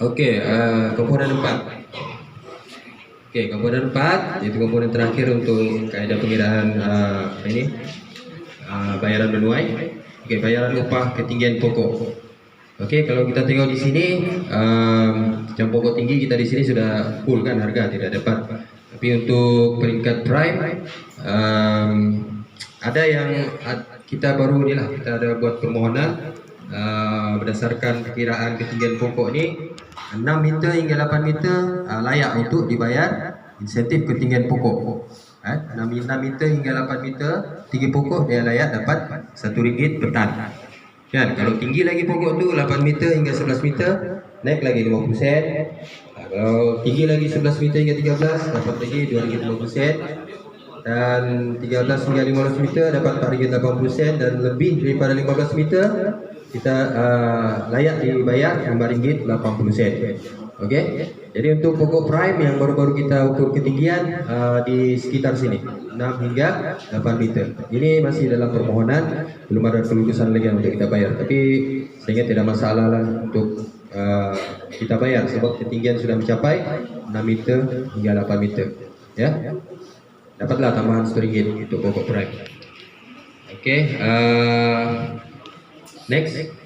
Oke, komponen 4. Oke, komponen 4 yaitu komponen terakhir untuk kaidah pengiraan bayaran menuai. Oke, bayaran upah ketinggian pokok. Oke, kalau kita tengok di sini jam pokok tinggi kita di sini sudah full kan harga tidak dapat. Tapi untuk peringkat prime ada yang kita baru inilah kita ada buat permohonan berdasarkan perkiraan ketinggian pokok ini 6 meter hingga 8 meter layak untuk dibayar insentif ketinggian pokok. 6 meter hingga 8 meter tinggi pokok dia layak dapat RM1 per tan. Kan, kalau tinggi lagi pokok tu 8 meter hingga 11 meter naik lagi 50 sen. Kalau tinggi lagi 11 meter hingga 13 dapat lagi RM2.50 sen. Dan 13 hingga 15 meter dapat RM4.80 sen, dan lebih daripada 15 meter kita layak dibayar RM5.80 sen. Okey. Jadi untuk pokok prime yang baru-baru kita ukur ketinggian di sekitar sini 6 hingga 8 meter. Ini masih dalam permohonan, belum ada kelulusan lagi untuk kita bayar. Tapi sehingga tidak masalah lah untuk kita bayar sebab ketinggian sudah mencapai 6 meter hingga 8 meter. Ya. Dapatlah tambahan RM1 untuk pokok prime. Okey. Next.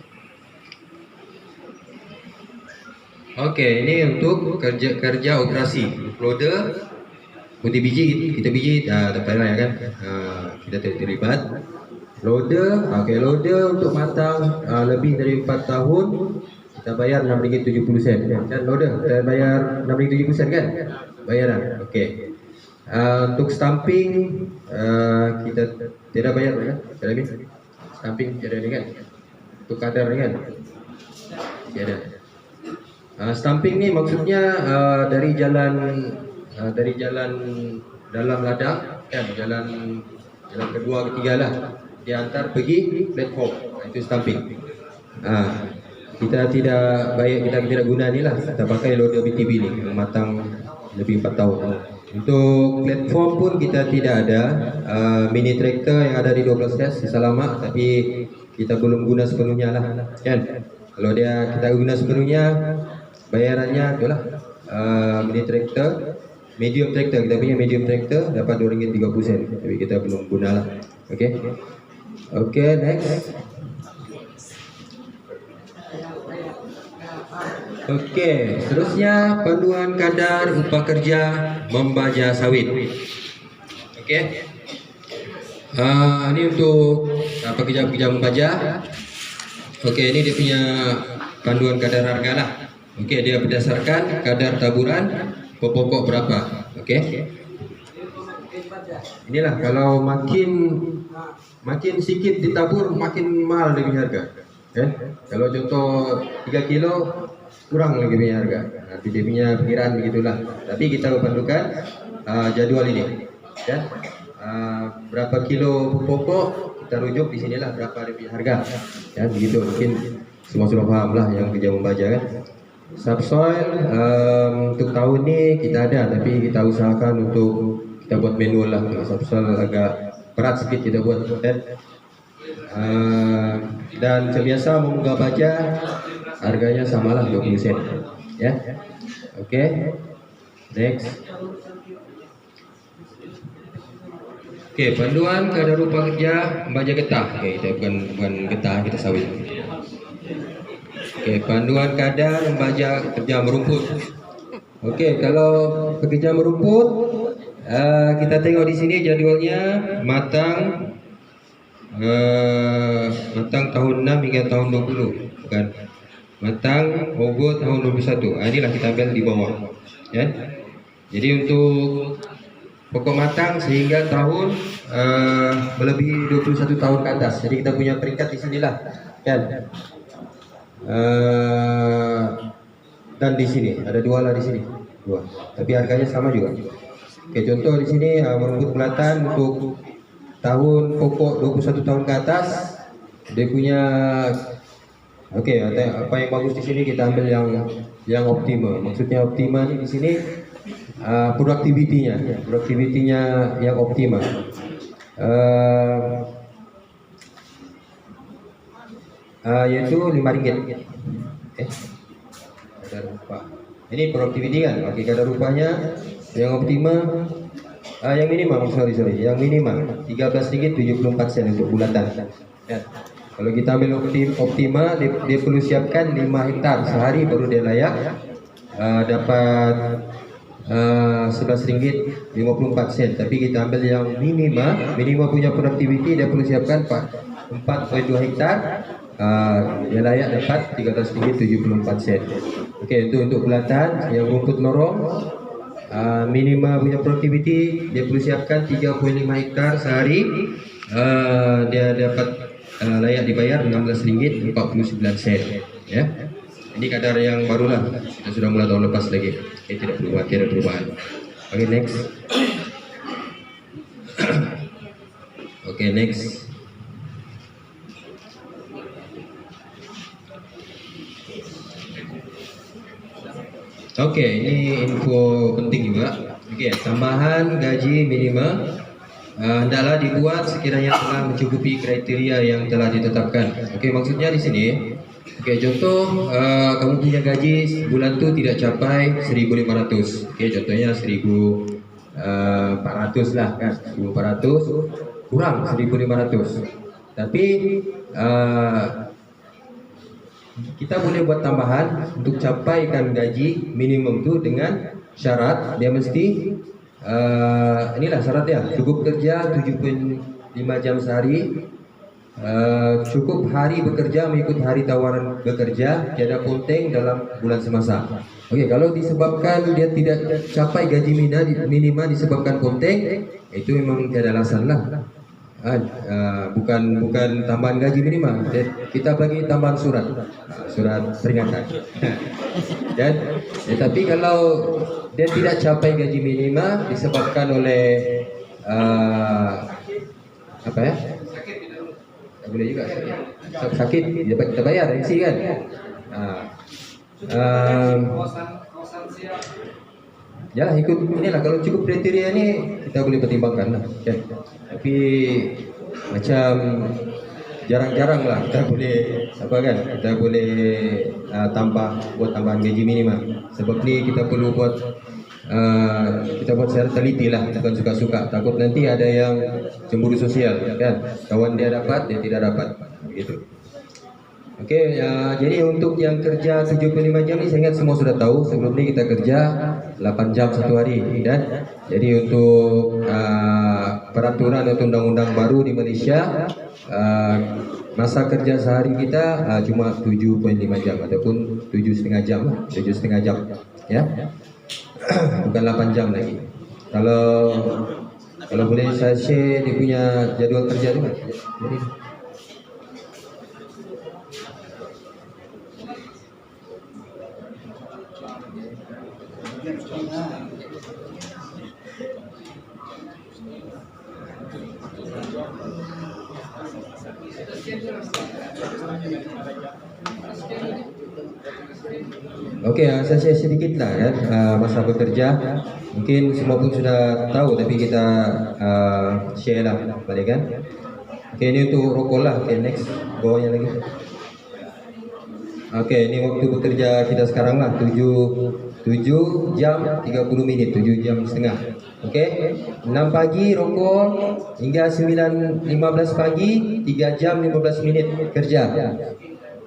Okey, ini untuk kerja operasi loader putih biji, kita biji tak payah ya kan, kita terlibat. Loader, okey, loader untuk matang lebih dari 4 tahun kita bayar RM6.70 sen kan. Loader kita bayar RM6.70 sen kan bayaran. Okey. Untuk stamping kita tidak bayar kan, lagi stamping tidak ada kan, untuk kadar kan tidak ada. Stamping ni maksudnya dari jalan dalam ladang kan, jalan kedua ketiga lah diantar pergi platform, itu stamping. Kita tidak bayar, kita tidak guna ni lah, kita pakai loader BTB ni yang matang lebih 4 tahun. Untuk platform pun kita tidak ada. Mini traktor yang ada di 12 S sisa lama, tapi kita belum guna sepenuhnya lah kan. Kalau kita guna sepenuhnya bayarannya itulah mini traktor, medium traktor, kita punya medium traktor dapat RM2.30 sen, tapi kita belum guna lah. Okey. Okey, next. Okey, seterusnya panduan kadar upah kerja membaja sawit. Okey. Ini untuk pekerja-pekerja membaja. Okey, ini dia punya panduan kadar harga lah. Okey, dia berdasarkan kadar taburan pokok berapa. Okey. Inilah kalau makin sikit ditabur makin mahal dia punya harga. Kalau contoh 3 kilo kurang lagi punya harga. Nanti dia punya perkiraan begitulah. Tapi kita berpandukan jadual ini. Berapa kilo pokok kita rujuk di sinilah berapa dia punya harga. Begitu, mungkin semua sudah paham lah yang kerja membaca kan. Subsoil untuk tahun ni kita ada, tapi kita usahakan untuk kita buat manual lah. Subsoil agak berat sikit kita buat dan terbiasa memunggah baja harganya samalah 20 sen ya. Okey, next. Okey, panduan kadar upah kerja membaja getah. Okey, kita bukan getah, kita sawit. Okey, panduan kadar membaja kerja merumput. Okey, kalau pekerja merumput kita tengok di sini jadualnya matang tahun 6 hingga tahun 20, bukan matang over tahun 21. Inilah kita ambil di bawah ya. Jadi untuk pokok matang sehingga tahun melebihi 21 tahun ke atas. Jadi kita punya peringkat di sinilah kan. Dan di sini ada dua lah, di sini dua, tapi harganya sama juga. Oke, contoh di sini merumput bulatan untuk tahun pokok 21 tahun ke atas dia punya. Oke, apa yang bagus di sini kita ambil yang optimal. Maksudnya optimal ini di sini produktivitinya yang optimal. Yaitu RM5. Wah, ini produktiviti kan. Oke, kadar rupanya yang optima, yang minimum, yang minimum 13 ringgit 74 sen untuk bulatan. Ya. Kalau kita ambil optima, dia perlu siapkan 5 hektar sehari baru dia layak dapat 11 ringgit 54 sen. Tapi kita ambil yang minima punya produktiviti, dia perlu siapkan 4,2 hektar, dia layak dapat 13 ringgit 74 sen. Oke, itu untuk bulatan. Yang rumput lorong, minima punya produktiviti, dia perlu siapkan 3,5 hektar sehari, dia dapat layak dibayar 16 ringgit 49 sen. Ya. Ini kadar yang barulah, kita sudah mulai tahun lepas lagi. Tidak perubahan. Oke, next. Oke, next. Oke, ini info penting juga. Oke, tambahan gaji minima hendaklah dibuat sekiranya telah mencukupi kriteria yang telah ditetapkan. Oke, maksudnya di sini, oke, contoh kamu punya gaji bulan itu tidak capai 1.500. Oke, contohnya 1.400 lah kan, 1.400 kurang 1.500. Tapi kita boleh buat tambahan untuk capaikan gaji minimum itu dengan syarat dia mesti inilah syaratnya, cukup kerja 7,5 jam sehari, cukup hari bekerja mengikut hari tawaran bekerja, tiada ponteng dalam bulan semasa. Oke, kalau disebabkan dia tidak capai gaji minima disebabkan ponteng, itu memang tiada alasan lah. Bukan tambahan gaji minima, kita bagi tambahan surat peringatan. Dan tapi kalau dia tidak capai gaji minima disebabkan oleh apa ya? Tak boleh juga sakit, kita bayar MC kan. Ya ikut inilah, kalau cukup kriteria ini kita boleh pertimbangkan lah kan. Tapi macam jarang-jarang lah kita boleh kita boleh buat tambahan gaji minima. Sebab ni kita perlu buat kita buat secara teliti lah, bukan suka-suka. Takut nanti ada yang cemburu sosial kan, kawan dia dapat dia tidak dapat begitu. Oke, jadi untuk yang kerja 75 jam ni saya ingat semua sudah tahu. Sebelum ni kita kerja 8 jam satu hari, dan jadi untuk peraturan atau undang-undang baru di Malaysia, masa kerja sehari kita cuma 7,5 jam ataupun 7,5 jam, 7,5 jam ya. Bukan 8 jam lagi. Kalau boleh saya share dia punya jadual kerja tu kan. Jadi Oke, saya share sedikit lah ya, masa bekerja. Mungkin semua pun sudah tahu, tapi kita share lah balik kan. Oke, ini untuk rokok lah. Oke, next, bawahnya lagi. Oke, ini waktu bekerja kita sekarang lah, 7 jam 30 menit, 7 jam setengah. Oke, 6 pagi rokok hingga 9.15 pagi, 3 jam 15 menit kerja.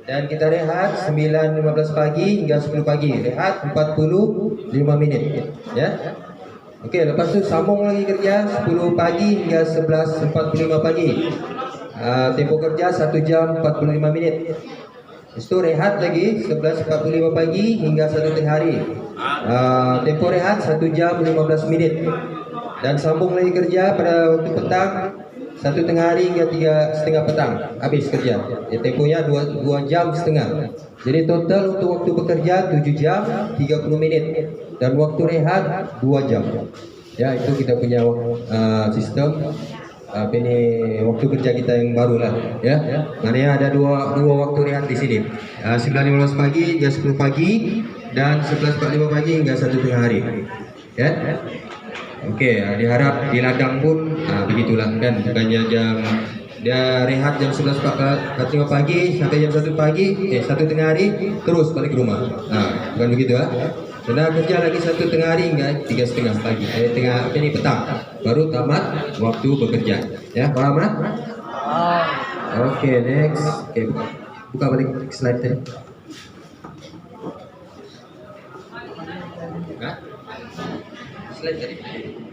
Dan kita rehat 9.15 pagi hingga 10 pagi, rehat 45 menit ya. Oke, lepas tu sambung lagi kerja 10 pagi hingga 11.45 pagi. Tempoh kerja 1 jam 45 menit. Lepas tu rehat lagi 11.45 pagi hingga 1 tengah hari. Tempoh rehat 1 jam 15 menit. Dan sambung lagi kerja pada waktu petang 1 tengah hari hingga 3:30 petang, habis kerja. Tempohnya 2 jam setengah. Jadi total untuk waktu bekerja 7 jam 30 menit dan waktu rehat 2 jam. Ya, itu kita punya sistem waktu kerja kita yang baru lah ya. Maknanya ada dua waktu rehat di sini. 9.15 pagi hingga 10 pagi dan 11.45 pagi hingga 1 tengah hari. Ya. Oke, diharap di ladang pun begitulah kan, bukannya jam Dia rehat jam 11.45 pagi sampai jam 1 pagi, 1 tengah hari, terus balik ke rumah. Nah, bukan begitu ya? Sudah kerja lagi 1 tengah hari hingga 3.30 pagi, petang, baru tamat waktu bekerja. Ya, paham lah? Oke, next. Oke, buka balik slide tadi. Buka. Slide tadi.